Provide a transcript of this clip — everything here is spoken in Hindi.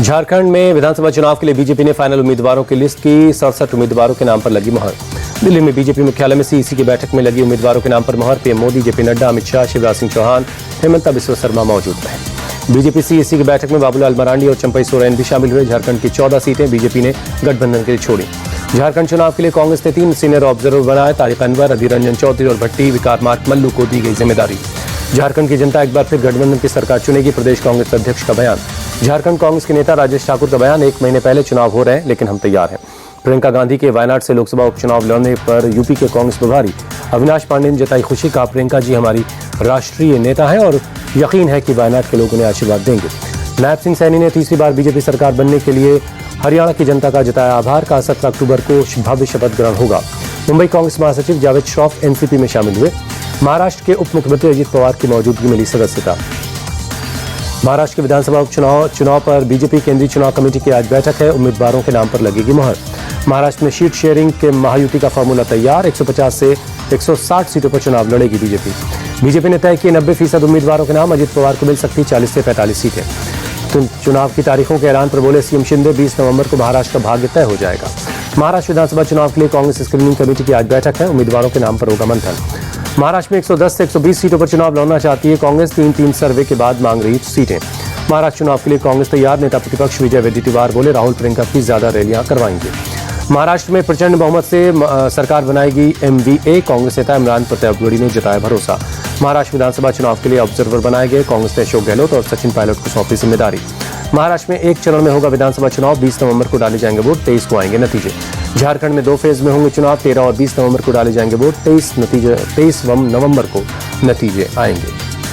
झारखंड में विधानसभा चुनाव के लिए बीजेपी ने फाइनल उम्मीदवारों की लिस्ट की। 67 उम्मीदवारों के नाम पर लगी मुहर। दिल्ली में बीजेपी मुख्यालय में सीईसी की बैठक में लगी उम्मीदवारों के नाम पर मुहर। पीएम मोदी, जेपी नड्डा, अमित शाह, शिवराज सिंह चौहान, हेमंता बिस्वा शर्मा मौजूद रहे। बीजेपी सीईसी की बैठक में बाबूलाल मरांडी और चंपई सोरेन भी शामिल हुए। झारखंड की 14 सीटें बीजेपी ने गठबंधन के लिए छोड़ी। झारखंड चुनाव के लिए कांग्रेस ने 3 सीनियर ऑब्जर्वर बनाए। तारिक अनवर, अधीर रंजन चौधरी और भट्टी विकार मार्क मल्लू को दी गई जिम्मेदारी। झारखंड की जनता एक बार फिर गठबंधन की सरकार चुनेगी। प्रदेश कांग्रेस अध्यक्ष का बयान। झारखंड कांग्रेस के नेता राजेश ठाकुर का बयान। 1 महीने पहले चुनाव हो रहे हैं, लेकिन हम तैयार हैं। प्रियंका गांधी के वायनाड से लोकसभा उपचुनाव लड़ने पर यूपी के कांग्रेस प्रभारी अविनाश पांडे ने जताई खुशी। कहा, प्रियंका जी हमारी राष्ट्रीय नेता है और यकीन है कि वायनाड के लोग उन्हें आशीर्वाद देंगे। नायब सिंह सैनी ने तीसरी बार बीजेपी सरकार बनने के लिए हरियाणा की जनता का जताया आभार। का 17 अक्टूबर को भव्य शपथ ग्रहण होगा। मुंबई कांग्रेस महासचिव जावेद श्रॉफ एनसीपी में शामिल हुए। महाराष्ट्र के उप मुख्यमंत्री अजित पवार की मौजूदगी मिली सदस्यता। महाराष्ट्र के विधानसभा उपचुनाव पर बीजेपी केंद्रीय चुनाव कमेटी की आज बैठक है। उम्मीदवारों के नाम पर लगेगी मुहर। महाराष्ट्र में सीट शेयरिंग के महायुति का फॉर्मूला तैयार। 150 से 160 सीटों पर चुनाव लड़ेगी बीजेपी ने तय किए 90% उम्मीदवारों के नाम। अजित पवार को मिल सकती 40 से 45 सीटें। चुनाव की तारीखों के ऐलान पर बोले सीएम शिंदे, 20 नवंबर को महाराष्ट्र का भाग्य तय हो जाएगा। महाराष्ट्र विधानसभा चुनाव के लिए कांग्रेस स्क्रीनिंग कमेटी की आज बैठक है। उम्मीदवारों के नाम पर होगा मंथन। महाराष्ट्र में 110 से 120 सीटों पर चुनाव लड़ना चाहती है कांग्रेस। 3 सर्वे के बाद मांग रही सीटें। महाराष्ट्र चुनाव के लिए कांग्रेस तैयार। नेता प्रतिपक्ष विजय वडेट्टीवार बोले, राहुल प्रियंका की ज्यादा रैलियां करवाएंगे। महाराष्ट्र में प्रचंड बहुमत से सरकार बनाएगी एमवीए। कांग्रेस नेता इमरान प्रतापगढ़ी ने जताया भरोसा। महाराष्ट्र विधानसभा चुनाव के लिए ऑब्जर्वर बनाए गए। कांग्रेस ने अशोक गहलोत और सचिन पायलट को सौंपी जिम्मेदारी। महाराष्ट्र में एक चरण में होगा विधानसभा चुनाव। 20 नवंबर को डाले जाएंगे वोट, 23 को आएंगे नतीजे। झारखंड में 2 फेज में होंगे चुनाव। 13 और 20 नवंबर को डाले जाएंगे वोट, 23 नवंबर को नतीजे आएंगे।